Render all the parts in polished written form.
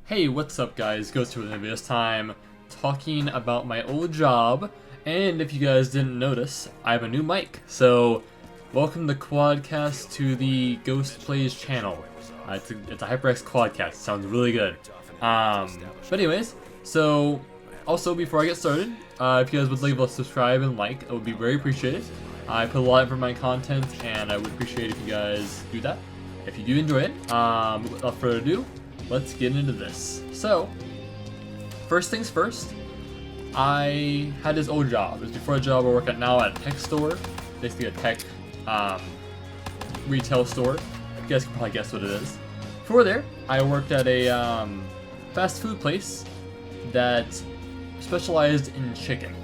Hey, what's up guys? Ghost here with a video this time talking about my old job, and if you guys didn't notice, I have a new mic. So, welcome to Quadcast to the Ghost Plays channel. It's a HyperX Quadcast. It sounds really good. But anyways, so also before I get started, if you guys would leave a subscribe and like, it would be very appreciated. I put a lot for my content, and I would appreciate if you guys do that. If you do enjoy it, without further ado, let's get into this. So, first things first, I had this old job. It was before a job I work at now at a tech store, basically a tech retail store. You guys can probably guess what it is. Before there, I worked at a fast food place that specialized in chicken.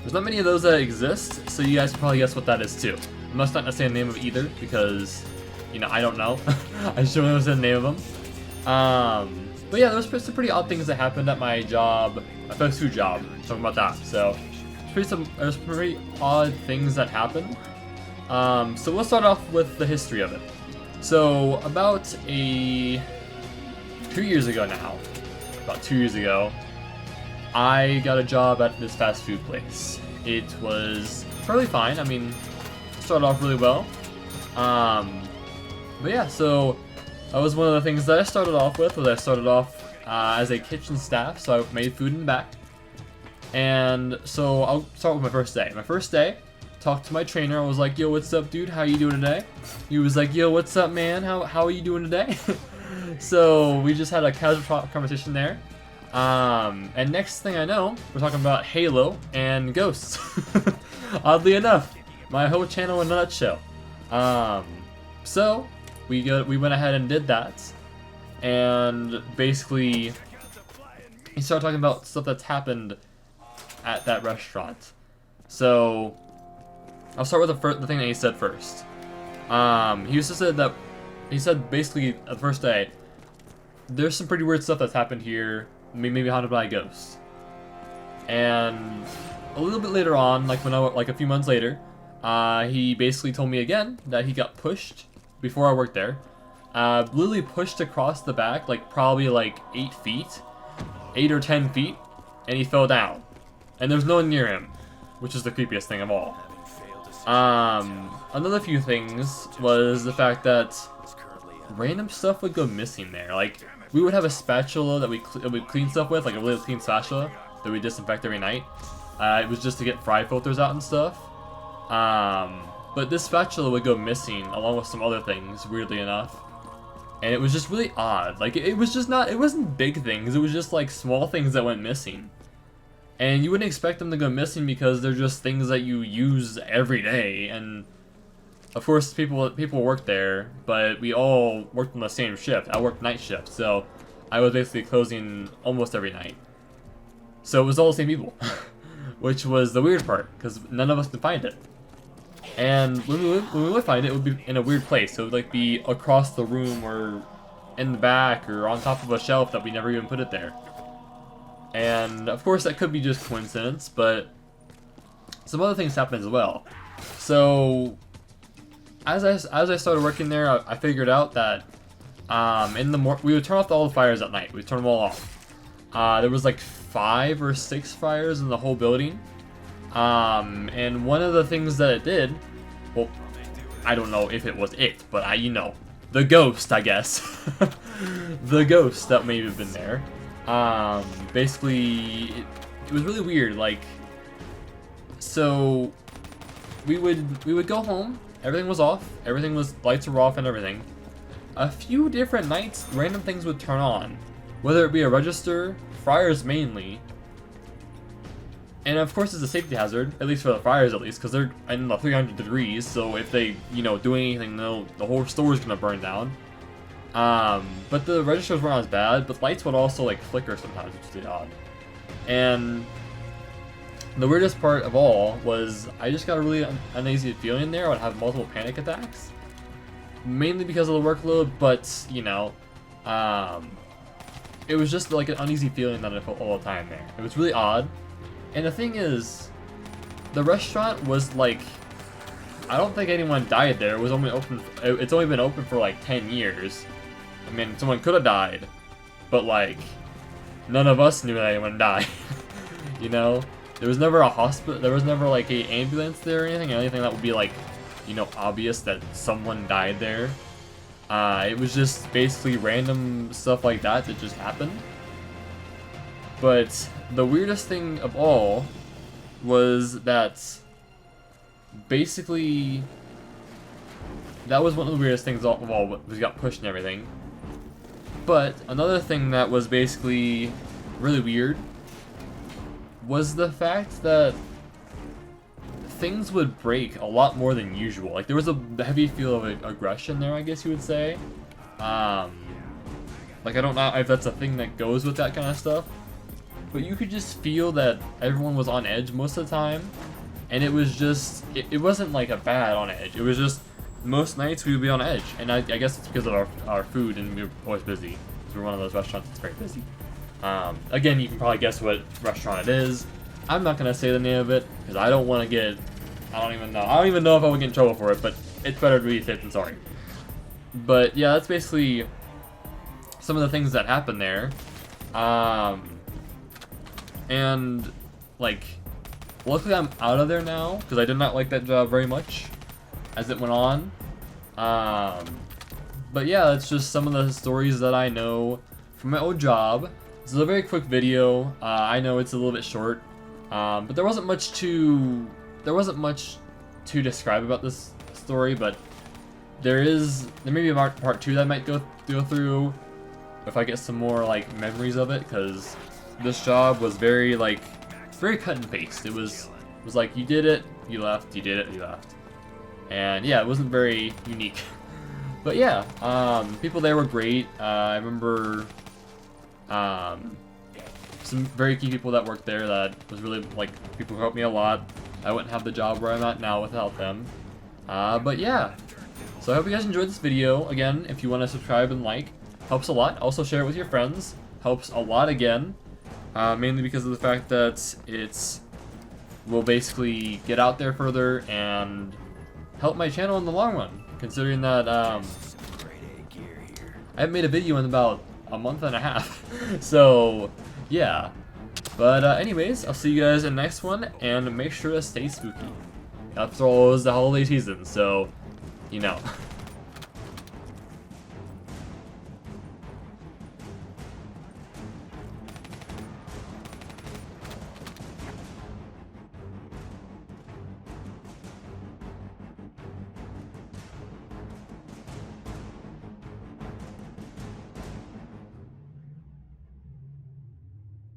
There's not many of those that exist, so you guys can probably guess what that is too. I'm not going to say the name of either because, you know, I don't know. I just don't know the name of them. But yeah, there was some pretty odd things that happened at my job, my fast food job. Talking about that. So there's pretty odd things that happened. So we'll start off with the history of it. So about 2 years ago now, I got a job at this fast food place. It was fairly fine. I mean, it started off really well. But yeah, so that was one of the things that I started off with. I started off as a kitchen staff, so I made food in the back. And so I'll start with my first day. My first day, talked to my trainer. I was like, "Yo, what's up, dude? How you doing today?" He was like, "Yo, what's up, man? How are you doing today?" So we just had a casual conversation there. And next thing I know, we're talking about Halo and ghosts. Oddly enough, my whole channel in a nutshell. So we went ahead and did that, and basically he started talking about stuff that's happened at that restaurant. So I'll start with the thing that he said first. He said basically the first day, there's some pretty weird stuff that's happened here, maybe haunted by a ghost. And a little bit later on, like a few months later, he basically told me again that he got pushed before I worked there. Literally pushed across the back, like probably like 8 or 10 feet, and he fell down. And there's no one near him, which is the creepiest thing of all. Another few things was the fact that random stuff would go missing there. Like, we would have a spatula that we clean stuff with, like a really clean spatula that we disinfect every night. It was just to get fry filters out and stuff. But this spatula would go missing along with some other things, weirdly enough. And it was just really odd. Like, it wasn't big things, it was just like small things that went missing. And you wouldn't expect them to go missing because they're just things that you use every day. And of course, people work there, but we all worked on the same shift. I worked night shift, so I was basically closing almost every night. So it was all the same people, which was the weird part, because none of us could find it. And when we would find it, it would be in a weird place. So it would like be across the room, or in the back, or on top of a shelf that we never even put it there. And of course, that could be just coincidence, but some other things happened as well. So as I started working there, I figured out that we would turn off all the fires at night. We'd turn them all off. There was like 5 or 6 fires in the whole building. And one of the things that it did, well, I don't know if it was it, but the ghost, I guess. The ghost that may have been there. Basically, it was really weird. Like, so we would go home. Everything was off. Lights were off and everything. A few different nights, random things would turn on, whether it be a register, fryers mainly. And of course, it's a safety hazard, at least for the fryers, because they're in the 300 degrees. So if they, do anything, the whole store is gonna burn down. But the registers weren't as bad, but lights would also like flicker sometimes, which is really odd. And the weirdest part of all was I just got a really uneasy feeling there. I would have multiple panic attacks, mainly because of the workload, but it was just like an uneasy feeling that I felt all the time there. It was really odd. And the thing is, the restaurant was like, I don't think anyone died there. It's only been open for like 10 years. I mean, someone could have died, but like none of us knew that anyone died. You know, there was never a hospital, there was never like a ambulance there or anything that would be like, you know, obvious that someone died there. It was just basically random stuff like that that just happened. But the weirdest thing of all was that basically that was one of the weirdest things of all, was got pushed and everything. But another thing that was basically really weird was the fact that things would break a lot more than usual. Like, there was a heavy feel of aggression there, I guess you would say. Like, I don't know if that's a thing that goes with that kind of stuff, but you could just feel that everyone was on edge most of the time, and it was just, it wasn't like a bad on edge. It was just, most nights we would be on edge, and I guess it's because of our food, and we were always busy. We're one of those restaurants that's very busy. Again, you can probably guess what restaurant it is. I'm not gonna say the name of it because I don't want to get. I don't even know if I would get in trouble for it. But it's better to be safe than sorry. But yeah, that's basically some of the things that happened there. And like, luckily I'm out of there now because I did not like that job very much as it went on. But yeah, that's just some of the stories that I know from my old job. This is a very quick video. I know it's a little bit short, but there wasn't much to describe about this story. But there may be a part 2 that I might go through if I get some more like memories of it, because this job was very cut and paste. It was like, you did it, you left, you did it, you left, and yeah, it wasn't very unique. But yeah, people there were great. I remember some very key people that worked there that was really, like, people who helped me a lot. I wouldn't have the job where I'm at now without them. But yeah, so I hope you guys enjoyed this video. Again, if you want to subscribe and like, helps a lot. Also share it with your friends, helps a lot again, mainly because of the fact that it will basically get out there further and help my channel in the long run, considering that I haven't made a video in about a month and a half. So yeah, but anyways, I'll see you guys in the next one, and make sure to stay spooky. After all, it was the holiday season, so you know.